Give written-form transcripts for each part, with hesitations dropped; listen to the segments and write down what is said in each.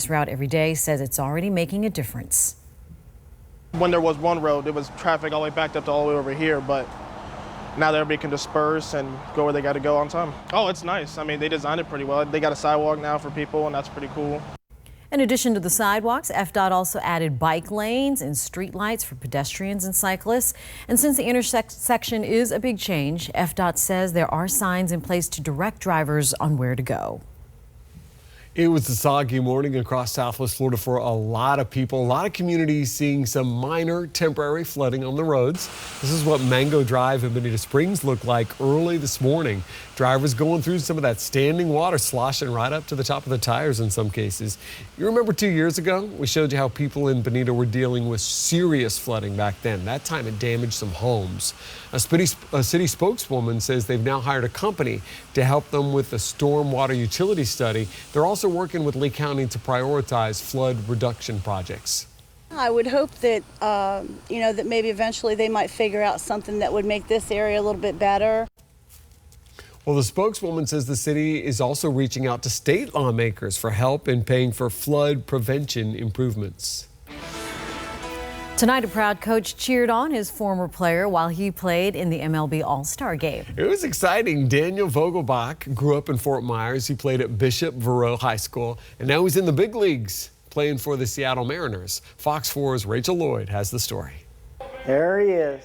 this route every day says it's already making a difference. When there was one road, there was traffic all the way backed up to all the way over here, but now that everybody can disperse and go where they got to go on time. Oh, it's nice. I mean, they designed it pretty well. They got a sidewalk now for people, and that's pretty cool. In addition to the sidewalks, FDOT also added bike lanes and street lights for pedestrians and cyclists. And since the intersection is a big change, FDOT says there are signs in place to direct drivers on where to go. It was a soggy morning across Southwest Florida for a lot of people. A lot of communities seeing some minor temporary flooding on the roads. This is what Mango Drive in Bonita Springs looked like early this morning. Drivers going through some of that standing water, sloshing right up to the top of the tires in some cases. You remember 2 years ago, we showed you how people in Bonita were dealing with serious flooding back then. That time it damaged some homes. A city spokeswoman says they've now hired a company to help them with the stormwater utility study. They're also working with Lee County to prioritize flood reduction projects. I would hope that, that maybe eventually they might figure out something that would make this area a little bit better. Well, the spokeswoman says the city is also reaching out to state lawmakers for help in paying for flood prevention improvements. Tonight, a proud coach cheered on his former player while he played in the MLB All-Star game. It was exciting. Daniel Vogelbach grew up in Fort Myers. He played at Bishop Verot High School, and now he's in the big leagues playing for the Seattle Mariners. Fox 4's Rachel Lloyd has the story. There he is.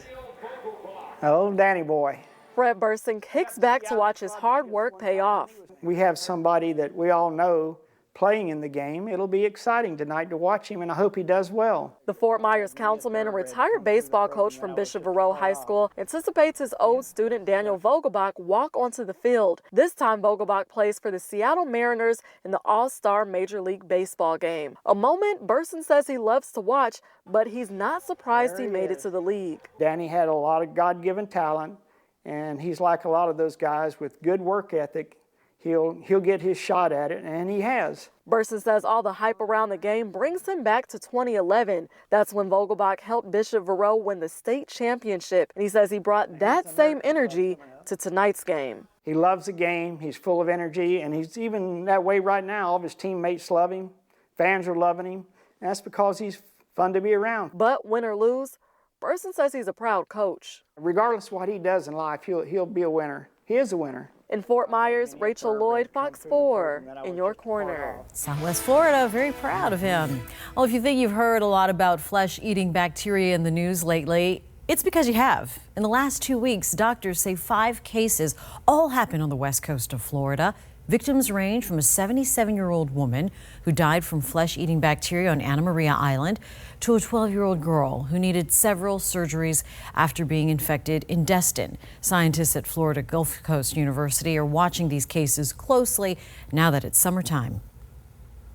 Oh, Danny boy. Brett Burson kicks back to watch his hard work pay off. We have somebody that we all know playing in the game. It'll be exciting tonight to watch him, and I hope he does well. The Fort Myers councilman, a retired baseball coach from Bishop Verot High School, anticipates his old student Daniel Vogelbach walk onto the field. This time, Vogelbach plays for the Seattle Mariners in the All-Star Major League Baseball game. A moment Burson says he loves to watch, but he's not surprised he made it to the league. Danny had a lot of God-given talent, and he's like a lot of those guys with good work ethic. He'll get his shot at it, and he has. Burson says all the hype around the game brings him back to 2011. That's when Vogelbach helped Bishop Verot win the state championship. And he says he brought that same energy to tonight's game. He loves the game. He's full of energy, and he's even that way right now. All of his teammates love him. Fans are loving him. And that's because he's fun to be around. But win or lose, Burson says he's a proud coach. Regardless of what he does in life, he'll be a winner. He is a winner. In Fort Myers, Rachel Lloyd, Fox 4, in your corner. Southwest Florida, very proud of him. Well, if you think you've heard a lot about flesh-eating bacteria in the news lately, it's because you have. In the last 2 weeks, doctors say 5 cases all happened on the west coast of Florida. Victims range from a 77-year-old woman who died from flesh-eating bacteria on Anna Maria Island to a 12-year-old girl who needed several surgeries after being infected in Destin. Scientists at Florida Gulf Coast University are watching these cases closely now that it's summertime.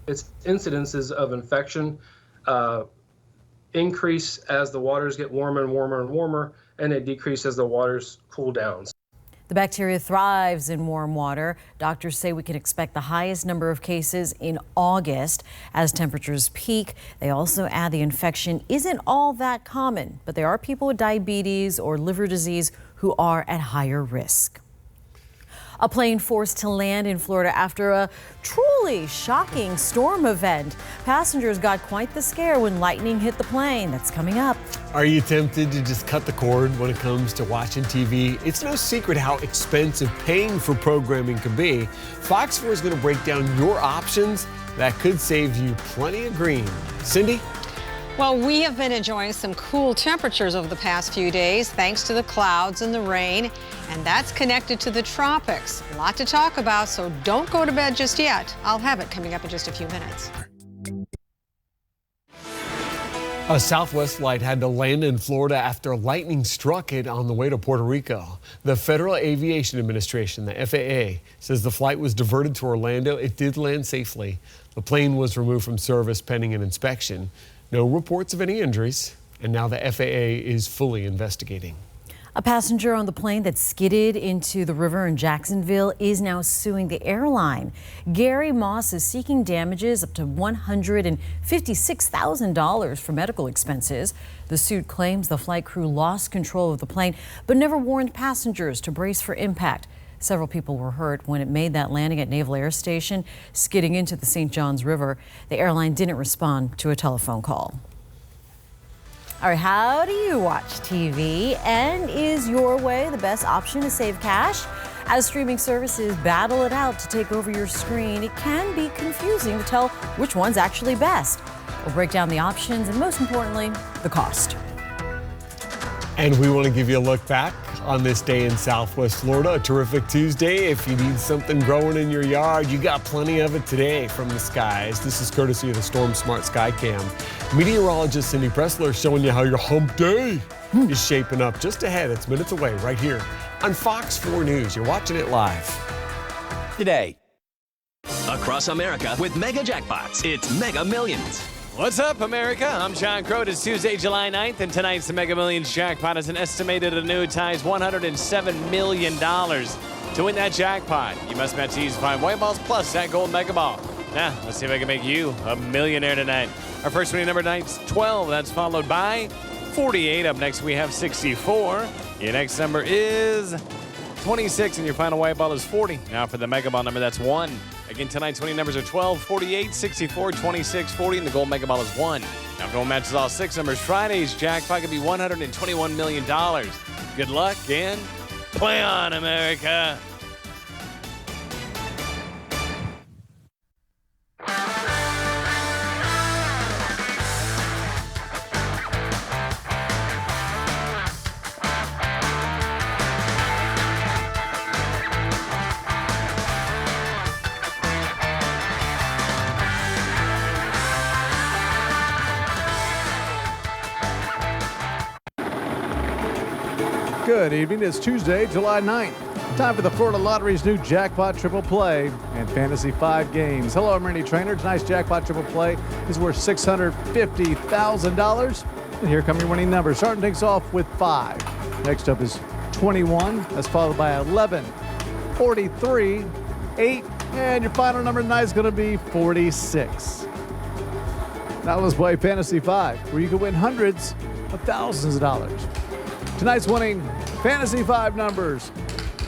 Its incidences of infection increase as the waters get warmer and warmer and warmer, and they decrease as the waters cool down. The bacteria thrives in warm water. Doctors say we can expect the highest number of cases in August as temperatures peak. They also add the infection isn't all that common, but there are people with diabetes or liver disease who are at higher risk. A plane forced to land in Florida after a truly shocking storm event. Passengers got quite the scare when lightning hit the plane. That's coming up. Are you tempted to just cut the cord when it comes to watching TV? It's no secret how expensive paying for programming can be. Fox 4 is going to break down your options that could save you plenty of green. Cindy? Well, we have been enjoying some cool temperatures over the past few days thanks to the clouds and the rain, and that's connected to the tropics. A lot to talk about, so don't go to bed just yet. I'll have it coming up in just a few minutes. A Southwest flight had to land in Florida after lightning struck it on the way to Puerto Rico. The Federal Aviation Administration, the FAA, says the flight was diverted to Orlando. It did land safely. The plane was removed from service pending an inspection. No reports of any injuries, and now the FAA is fully investigating. A passenger on the plane that skidded into the river in Jacksonville is now suing the airline. Gary Moss is seeking damages up to $156,000 for medical expenses. The suit claims the flight crew lost control of the plane, but never warned passengers to brace for impact. Several people were hurt when it made that landing at Naval Air Station, skidding into the St. Johns River. The airline didn't respond to a telephone call. All right, how do you watch TV? And is your way the best option to save cash? As streaming services battle it out to take over your screen, it can be confusing to tell which one's actually best. We'll break down the options and, most importantly, the cost. And we want to give you a look back on this day in Southwest Florida, a terrific Tuesday. If you need something growing in your yard, you got plenty of it today from the skies. This is courtesy of the Storm Smart Sky Cam. Meteorologist Cindy Pressler showing you how your hump day is shaping up just ahead. It's minutes away right here on Fox 4 News. You're watching it live. Today. Across America with Mega Jackpots, it's Mega Millions. What's up, America? I'm John Crode. It's Tuesday, July 9th, and tonight's the Mega Millions jackpot is an estimated annuitized $107 million. To win that jackpot, you must match these 5 white balls plus that gold mega ball. Now, let's see if I can make you a millionaire tonight. Our first winning number tonight's 12. That's followed by 48. Up next, we have 64. Your next number is 26, and your final white ball is 40. Now for the mega ball number, that's 1. Again, tonight's winning numbers are 12, 48, 64, 26, 40, and the gold mega ball is 1. Now, if no one matches all 6 numbers, Friday's jackpot could be $121 million. Good luck and play on, America. Good evening. It's Tuesday, July 9th. Time for the Florida Lottery's new Jackpot Triple Play and Fantasy 5 games. Hello, I'm Randy Trainer. Tonight's Jackpot Triple Play is worth $650,000. And here come your winning numbers. Starting things off with 5. Next up is 21. That's followed by 11, 43, 8, and your final number tonight is going to be 46. Now let's play Fantasy 5, where you can win hundreds of thousands of dollars. Tonight's winning Fantasy 5 numbers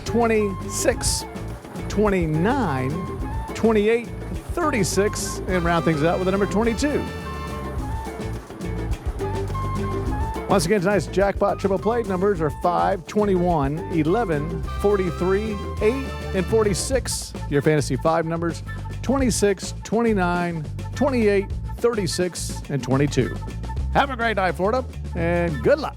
26, 29, 28, 36, and round things out with the number 22. Once again, tonight's jackpot triple play numbers are 5, 21, 11, 43, 8, and 46. Your Fantasy 5 numbers 26, 29, 28, 36, and 22. Have a great night, Florida, and good luck.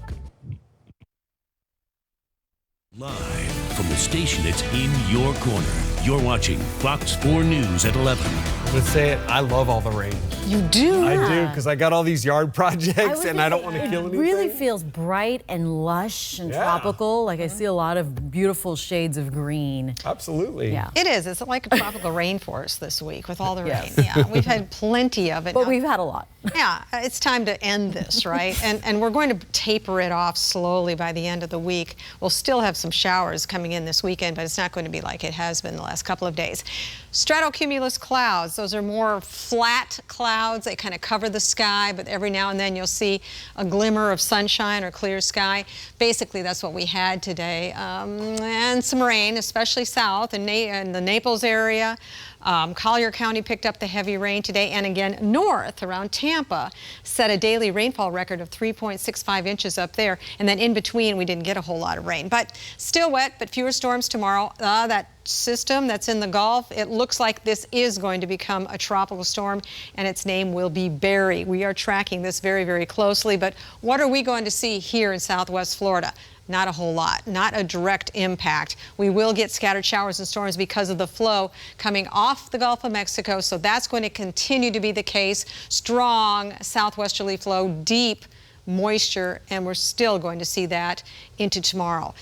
Live from the station that's in your corner. You're watching Fox 4 News at 11. Let's say it, I love all the rain. You do? I do, because I got all these yard projects and I don't want to kill anything. It really feels bright and lush and tropical. Like I see a lot of beautiful shades of green. Absolutely. Yeah. It is. It's like a tropical rainforest this week with all the rain. Yeah, we've had plenty of it. But we've had a lot. Yeah, it's time to end this, right? And we're going to taper it off slowly by the end of the week. We'll still have some showers coming in this weekend, but it's not going to be like it has been the last couple of days. Stratocumulus clouds, those are more flat clouds. They kind of cover the sky, but every now and then you'll see a glimmer of sunshine or clear sky. Basically, that's what we had today. And some rain, especially south in the Naples area. Collier County picked up the heavy rain today, and again north around Tampa set a daily rainfall record of 3.65 inches up there, and then in between we didn't get a whole lot of rain, but still wet, but fewer storms tomorrow. That system that's in the Gulf, it looks like this is going to become a tropical storm, and its name will be Barry. We are tracking this very, very closely, but what are we going to see here in Southwest Florida? Not a whole lot, not a direct impact. We will get scattered showers and storms because of the flow coming off the Gulf of Mexico, so that's going to continue to be the case. Strong southwesterly flow, deep moisture, and we're still going to see that into tomorrow.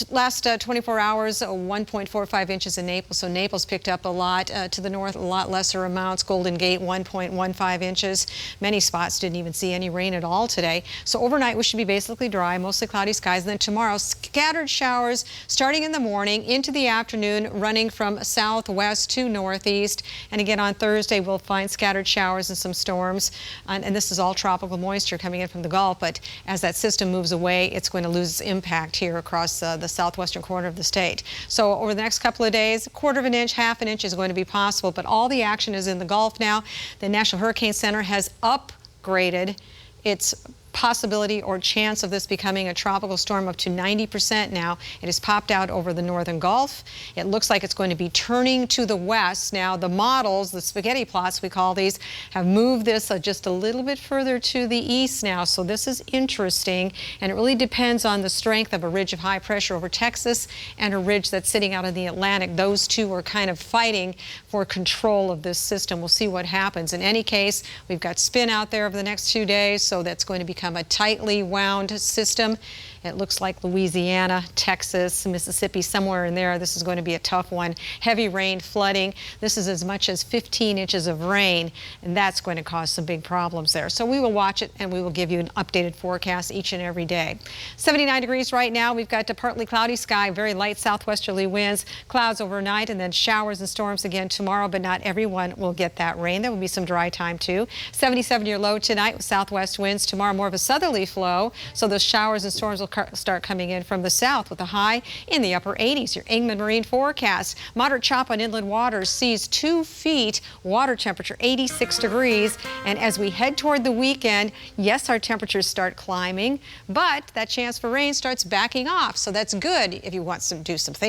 Last 24 hours, 1.45 inches in Naples. So Naples picked up a lot. To the north, a lot lesser amounts. Golden Gate, 1.15 inches. Many spots didn't even see any rain at all today. So overnight, we should be basically dry, mostly cloudy skies. And then tomorrow, scattered showers starting in the morning into the afternoon, running from southwest to northeast. And again, on Thursday, we'll find scattered showers and some storms. And this is all tropical moisture coming in from the Gulf. But as that system moves away, it's going to lose its impact here across the southwestern corner of the state. So over the next couple of days, 1/4 of an inch, 1/2 an inch is going to be possible, but all the action is in the Gulf now. The National Hurricane Center has upgraded its possibility or chance of this becoming a tropical storm up to 90% now. It has popped out over the northern Gulf. It looks like it's going to be turning to the west. Now, the models, the spaghetti plots we call these, have moved this just a little bit further to the east now. So this is interesting, and it really depends on the strength of a ridge of high pressure over Texas and a ridge that's sitting out in the Atlantic. Those two are kind of fighting for control of this system. We'll see what happens. In any case, we've got spin out there over the next 2 days, so that's going to become a tightly wound system. It looks like Louisiana, Texas, Mississippi, somewhere in there. This is going to be a tough one. Heavy rain, flooding. This is as much as 15 inches of rain, and that's going to cause some big problems there. So we will watch it, and we will give you an updated forecast each and every day. 79 degrees right now. We've got a partly cloudy sky, very light southwesterly winds, clouds overnight, and then showers and storms again tomorrow, but not everyone will get that rain. There will be some dry time, too. 77 your low tonight with southwest winds. Tomorrow, more of a southerly flow, so those showers and storms will start coming in from the south with a high in the upper 80s. Your Ingman Marine forecast. Moderate chop on inland waters, seas 2 feet, water temperature 86 degrees. And as we head toward the weekend, yes, our temperatures start climbing, but that chance for rain starts backing off. So that's good if you want to do some things.